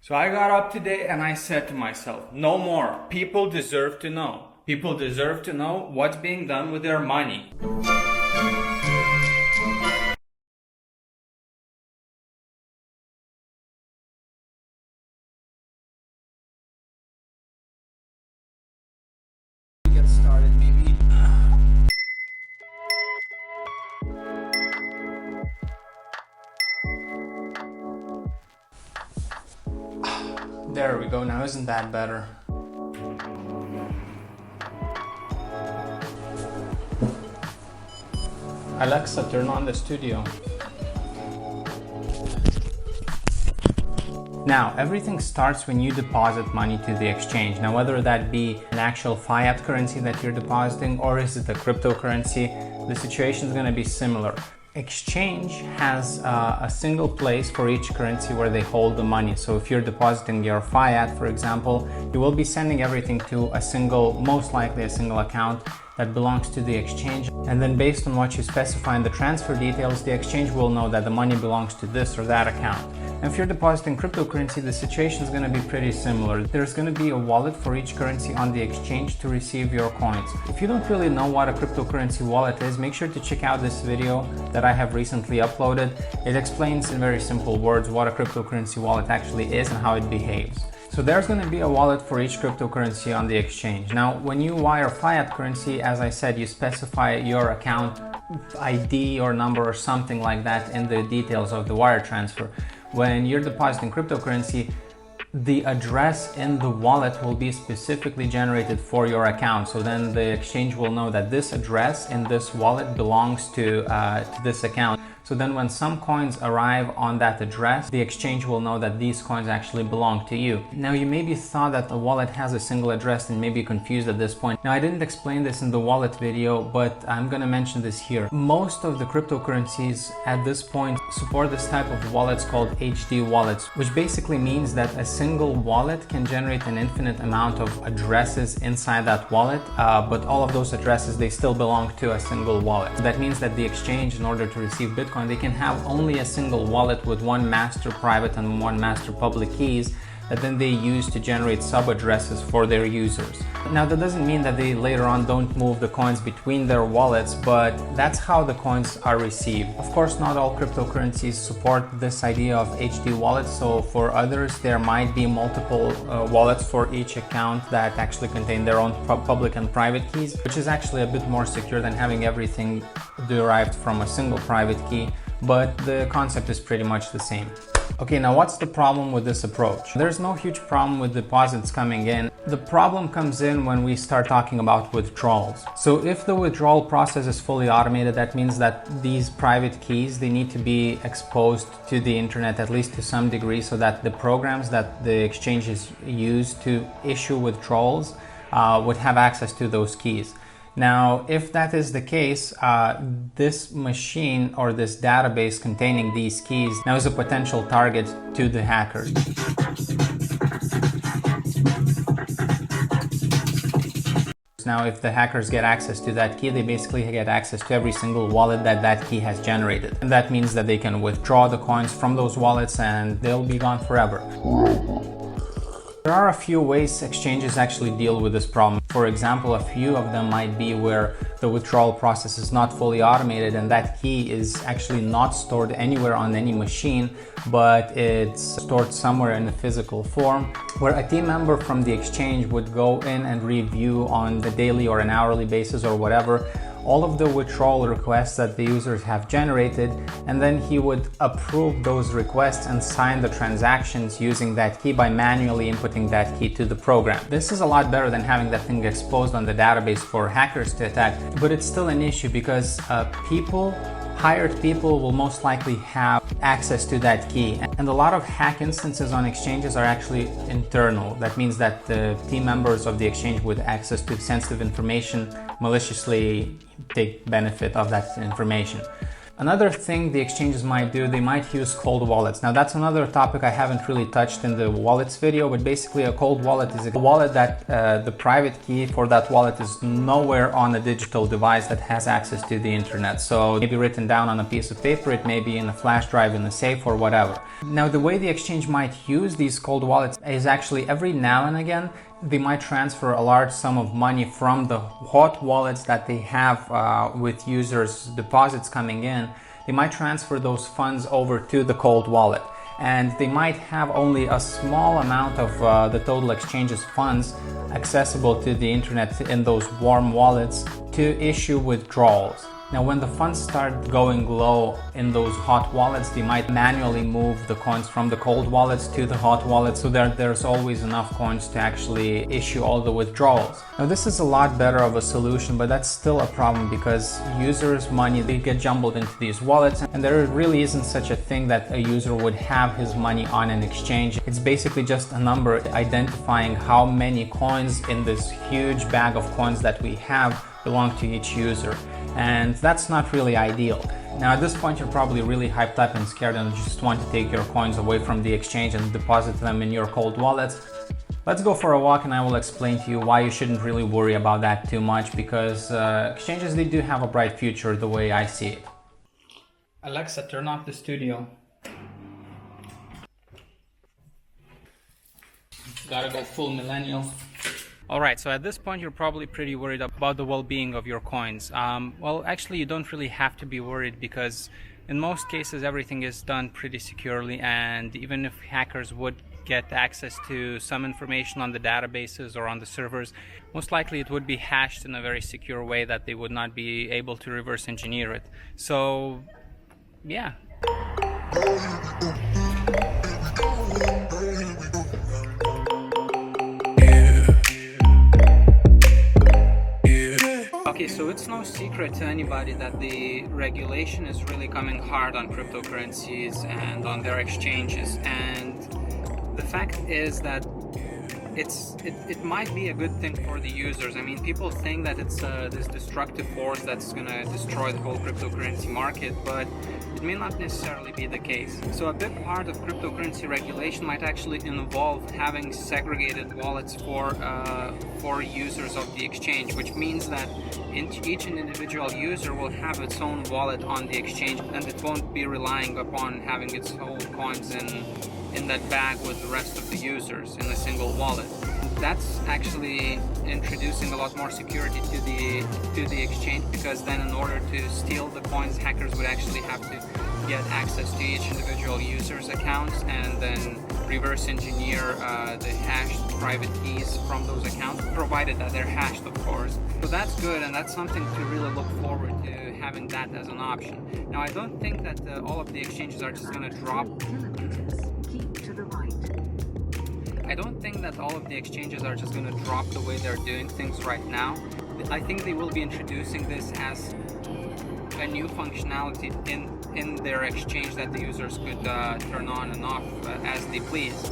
So I got up today and I said to myself, no more. People deserve to know. People deserve to know what's being done with their money. Get started, maybe. There we go. Now isn't that better? Alexa, turn on the studio. Now, everything starts when you deposit money to the exchange. Now, whether that be an actual fiat currency that you're depositing or is it a cryptocurrency, the situation is going to be similar. Exchange has a single place for each currency where they hold the money. So if you're depositing your fiat, for example, you will be sending everything to a single, most likely a single account that belongs to the exchange. And then based on what you specify in the transfer details, the exchange will know that the money belongs to this or that account. And if you're depositing cryptocurrency, the situation is going to be pretty similar. There's going to be a wallet for each currency on the exchange to receive your coins. If you don't really know what a cryptocurrency wallet is, make sure to check out this video that I have recently uploaded. It explains in very simple words what a cryptocurrency wallet actually is and how it behaves. So there's going to be a wallet for each cryptocurrency on the exchange. Now, when you wire fiat currency, as I said, you specify your account ID or number or something like that in the details of the wire transfer. When you're depositing cryptocurrency, the address in the wallet will be specifically generated for your account. So then the exchange will know that this address in this wallet belongs to this account. So then when some coins arrive on that address, the exchange will know that these coins actually belong to you. Now, you maybe thought that the wallet has a single address and may be confused at this point. Now, I didn't explain this in the wallet video, but I'm going to mention this here. Most of the cryptocurrencies at this point support this type of wallets called HD wallets, which basically means that a single wallet can generate an infinite amount of addresses inside that wallet, but all of those addresses, they still belong to a single wallet. That means that the exchange, in order to receive Bitcoin, they can have only a single wallet with one master private and one master public keys that then they use to generate sub-addresses for their users. Now, that doesn't mean that they later on don't move the coins between their wallets, but that's how the coins are received. Of course, not all cryptocurrencies support this idea of HD wallets, so for others there might be multiple wallets for each account that actually contain their own public and private keys, which is actually a bit more secure than having everything derived from a single private key, but the concept is pretty much the same. Okay, now what's the problem with this approach? There's no huge problem with deposits coming in. The problem comes in when we start talking about withdrawals. So if the withdrawal process is fully automated, that means that these private keys, they need to be exposed to the internet at least to some degree so that the programs that the exchanges use to issue withdrawals would have access to those keys. Now, if that is the case, this machine or this database containing these keys now is a potential target to the hackers. Now, if the hackers get access to that key, they basically get access to every single wallet that that key has generated. And that means that they can withdraw the coins from those wallets and they'll be gone forever. There are a few ways exchanges actually deal with this problem. For example, a few of them might be where the withdrawal process is not fully automated and that key is actually not stored anywhere on any machine, but it's stored somewhere in a physical form, where a team member from the exchange would go in and review on the daily or an hourly basis or whatever all of the withdrawal requests that the users have generated, and then he would approve those requests and sign the transactions using that key by manually inputting that key to the program. This is a lot better than having that thing exposed on the database for hackers to attack, but it's still an issue because hired people will most likely have access to that key. And a lot of hack instances on exchanges are actually internal. That means that the team members of the exchange with access to sensitive information maliciously take benefit of that information. Another thing the exchanges might do, they might use cold wallets. Now that's another topic I haven't really touched in the wallets video, but basically a cold wallet is a wallet that the private key for that wallet is nowhere on a digital device that has access to the internet. So it may be written down on a piece of paper, it may be in a flash drive in the safe or whatever. Now the way the exchange might use these cold wallets is actually every now and again they might transfer a large sum of money from the hot wallets that they have with users' deposits coming in. They might transfer those funds over to the cold wallet, and they might have only a small amount of the total exchange's funds accessible to the internet in those warm wallets to issue withdrawals. Now when the funds start going low in those hot wallets, they might manually move the coins from the cold wallets to the hot wallets so that there's always enough coins to actually issue all the withdrawals. Now this is a lot better of a solution, but that's still a problem because users' money, they get jumbled into these wallets, and there really isn't such a thing that a user would have his money on an exchange. It's basically just a number identifying how many coins in this huge bag of coins that we have belong to each user. And that's not really ideal. Now at this point you're probably really hyped up and scared and just want to take your coins away from the exchange and deposit them in your cold wallets. Let's go for a walk and I will explain to you why you shouldn't really worry about that too much, because exchanges, they do have a bright future the way I see it. Alexa, turn off the studio. Gotta go full millennial. Alright, so at this point you're probably pretty worried about the well-being of your coins. Well, actually you don't really have to be worried, because in most cases everything is done pretty securely, and even if hackers would get access to some information on the databases or on the servers, most likely it would be hashed in a very secure way that they would not be able to reverse engineer it. So, yeah. Okay, so it's no secret to anybody that the regulation is really coming hard on cryptocurrencies and on their exchanges, and the fact is that it might be a good thing for the users. I mean, people think that it's this destructive force that's going to destroy the whole cryptocurrency market, but it may not necessarily be the case. So a big part of cryptocurrency regulation might actually involve having segregated wallets for users of the exchange, which means that each individual user will have its own wallet on the exchange, and it won't be relying upon having its whole coins in that bag with the rest of the users in a single wallet. That's actually introducing a lot more security to the exchange, because then in order to steal the coins, hackers would actually have to get access to each individual user's accounts and then reverse engineer the hashed private keys from those accounts, provided that they're hashed, of course. So that's good, and that's something to really look forward to, having that as an option. Now I don't think that all of the exchanges are just going to drop. I don't think that all of the exchanges are just going to drop the way they're doing things right now. I think they will be introducing this as a new functionality in their exchange that the users could turn on and off as they please.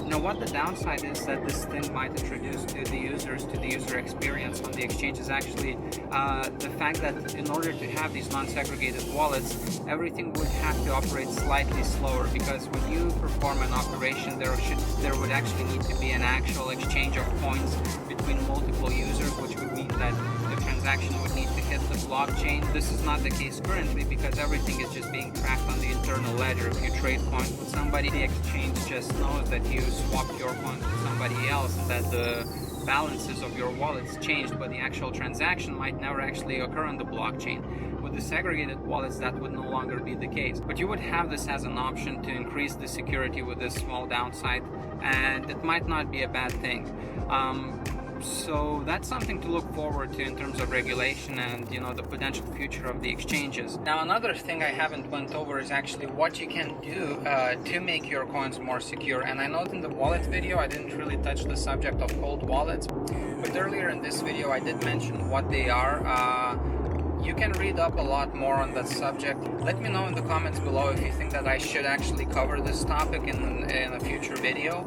Now, what the downside is that this thing might introduce to the users, to the user experience on the exchange, is actually the fact that in order to have these non-segregated wallets, everything would have to operate slightly slower, because when you perform an operation, there would actually need to be an actual exchange of coins between multiple users, which would mean that the transaction would need to hit the blockchain. This is not the case currently, because everything is just being tracked on the internal ledger. If you trade coins with somebody, the exchange just knows that you swapped your coins with somebody else, and that the balances of your wallets changed, but the actual transaction might never actually occur on the blockchain. With the segregated wallets, that would no longer be the case. But you would have this as an option to increase the security with this small downside, and it might not be a bad thing. So that's something to look forward to in terms of regulation and, you know, the potential future of the exchanges. Now, another thing I haven't went over is actually what you can do to make your coins more secure. And I know in the wallet video I didn't really touch the subject of cold wallets, but earlier in this video I did mention what they are. You can read up a lot more on that subject. Let me know in the comments below if you think that I should actually cover this topic in a future video.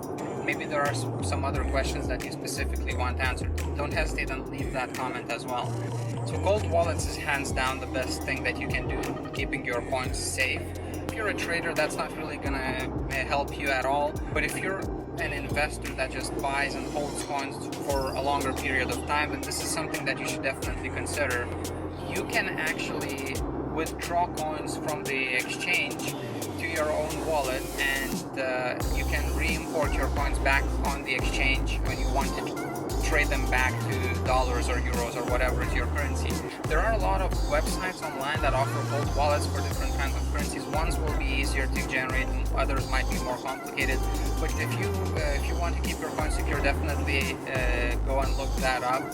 Maybe there are some other questions that you specifically want answered. Don't hesitate and leave that comment as well. So cold wallets is hands down the best thing that you can do, keeping your coins safe. If you're a trader, that's not really gonna help you at all. But if you're an investor that just buys and holds coins for a longer period of time, then this is something that you should definitely consider. You can actually withdraw coins from the exchange to your own wallet, and you can re-import your coins back on the exchange when you want to trade them back to dollars or euros or whatever is your currency. There are a lot of websites online that offer cold wallets for different kinds of currencies. Ones will be easier to generate and others might be more complicated. But if you want to keep your coins secure, definitely go and look that up.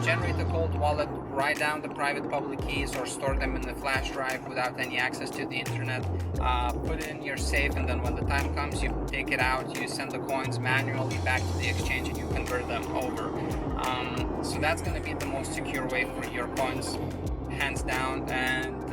Generate a cold wallet, write down the private public keys or store them in the flash drive without any access to the internet. Put it in your safe, and then when the time comes, you take it out, you send the coins manually back to the exchange and you convert them over. So that's going to be the most secure way for your coins, hands down. And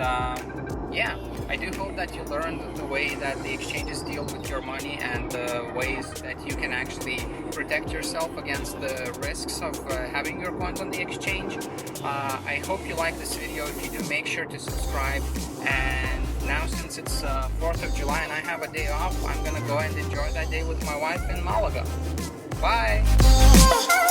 yeah, I do hope that you learned the way that the exchanges deal with your money and the ways that you can actually protect yourself against the risks of having your coins on the exchange. I hope you like this video. If you do, make sure to subscribe. And now, since it's 4th of July and I have a day off, I'm gonna go and enjoy that day with my wife in Malaga. Bye!